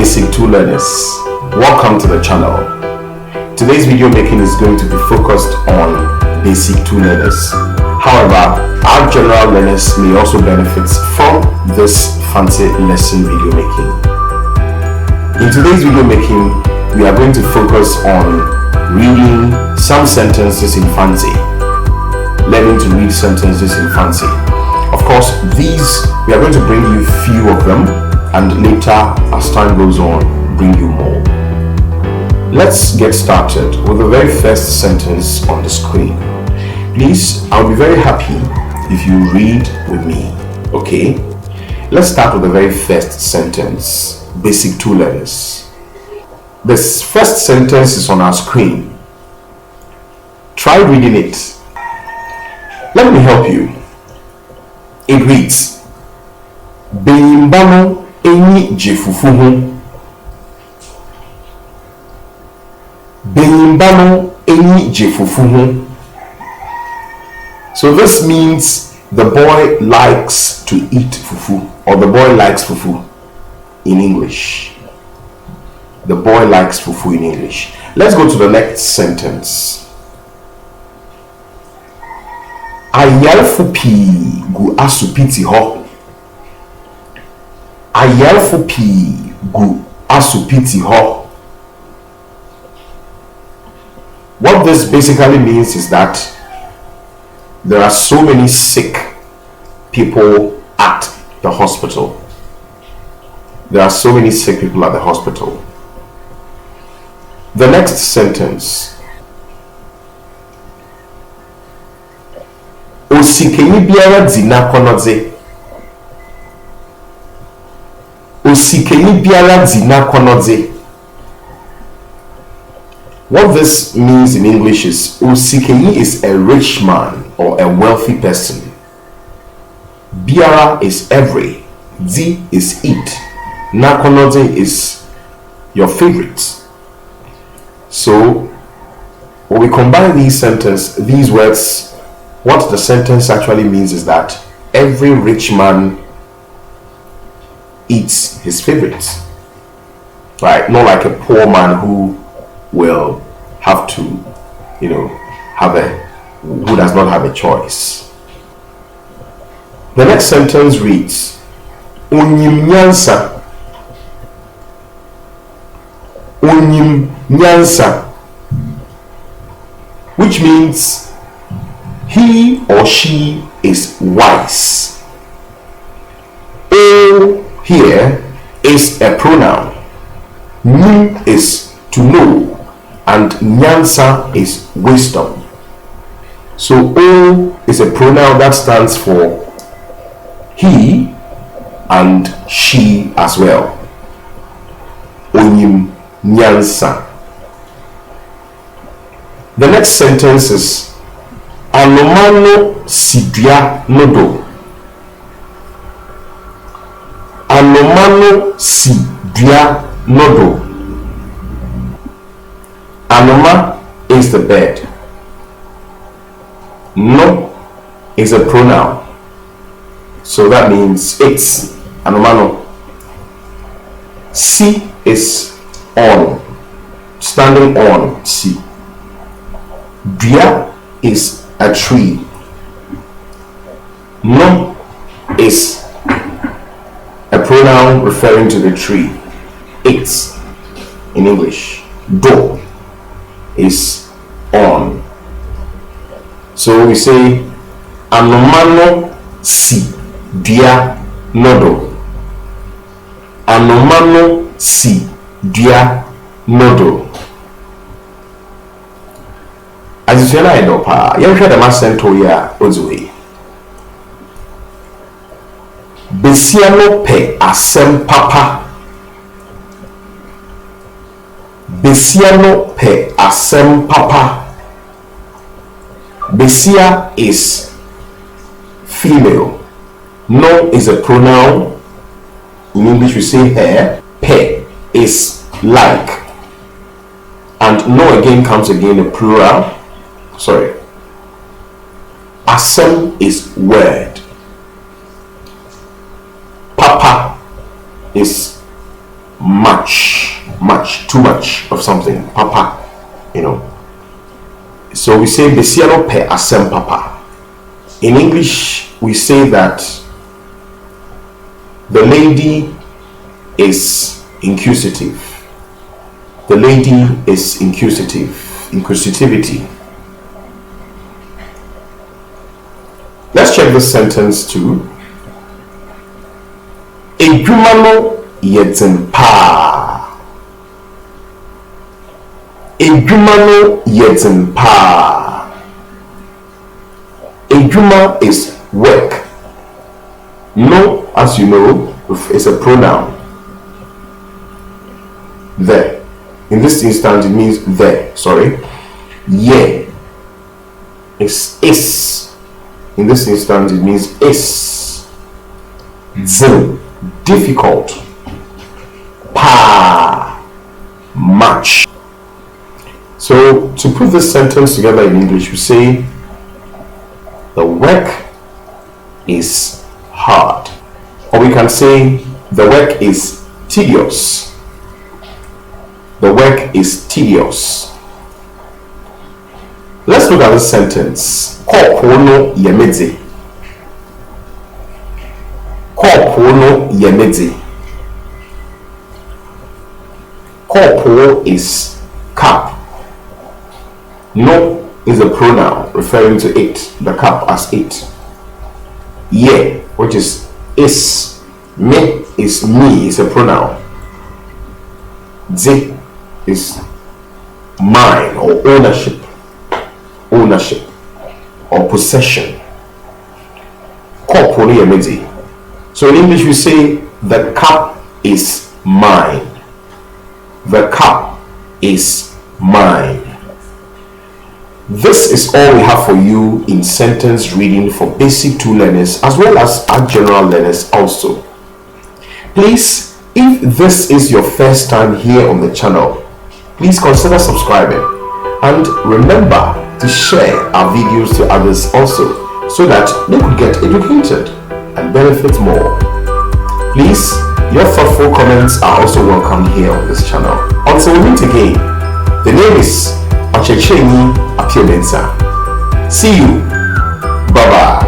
Basic 2 learners, welcome to the channel. Today's video making is going to be focused on Basic 2 learners. However, our general learners may also benefit from this FANTE lesson video making. In today's video making, we are going to focus on reading some sentences in FANTE, learning to read sentences in FANTE. Of course, these, we are going to bring you few of them, and later, as time goes on, bring you more. Let's get started with the very first sentence on the screen. Please, I'll be very happy if you read with me, okay? Let's start with the very first sentence, Basic 2 learners. This first sentence is on our screen. Try reading it. Let me help you. It reads, Beyimbano eni jefufuhu. Beyimbano eni jefufuhu. So this means the boy likes to eat fufu, or the boy likes fufu in English. The boy likes fufu in English. Let's go to the next sentence. Ayarfo pii gu asupiti ho. Ayarfo pii gu asupiti ho. What this basically means is that there are so many sick people at the hospital. There are so many sick people at the hospital. The next sentence. Osikeni biara zina konodze. Osikeni biara zina konodze. What this means in English is Osikeni is a rich man or a wealthy person. Biara is every. Zi is it. Nakonodze is your favorite. So when we combine these words, what the sentence actually means is that every rich man eats his favorite, right? Not like a poor man who will have to, who does not have a choice. The next sentence reads, Onyim nyansa. Onyim nyansa, which means he or she is wise. O here is a pronoun. Nim is to know, and nyansa is wisdom. So O is a pronoun that stands for he and she as well. Onyim nyansa. The next sentence is Anomano sidua nodo. Anomano sidua nodo. Anoma is the bird. No is a pronoun. So that means it's. Anomano. Si is on. Standing on. Si. Dua is a tree. No is a pronoun referring to the tree. It's in English. Do is on. So we say Anomano si dia nodo. Anomano si dia nodo. As you say, I know, pa. You heard the master to ya Ozue. Besiano pe asem papa. Besiano pe asem papa. Besia is female. No is a pronoun. In English we say her. Pe is like. And no again comes again a plural. Sorry. Asem is word. Papa is much, too much of something, papa, So we say besiano pe asem papa. In English, we say that the lady is inquisitive. The lady is inquisitive. Inquisitivity. Let's check this sentence too. Edwuma no yedzen pa. Edwuma no yedzen pa. Edwuma is work. No, as you know, is a pronoun. The. In this instance, it means the. Sorry. Ye is. In this instance, it means is. Z. Difficult. Pa. Much. So, to put this sentence together in English, we say the work is hard. Or we can say the work is tedious. The work is tedious. Let's look at this sentence. Kopono yemedze. Kopono yemedze. Kopo is cup. No is a pronoun referring to it, the cup as it. Ye, which is. Me is me, is a pronoun. Ze is mine or ownership or possession. So in English we say the cup is mine. The cup is mine. This is all we have for you in sentence reading for basic 2 learners as well as our general learners also. Please, if this is your first time here on the channel, please consider subscribing and remember to share our videos to others also so that they could get educated and benefit more. Please, your thoughtful comments are also welcome here on this channel. Until we meet again, the name is Ochechenyi Apiomensa. See you. Bye-bye.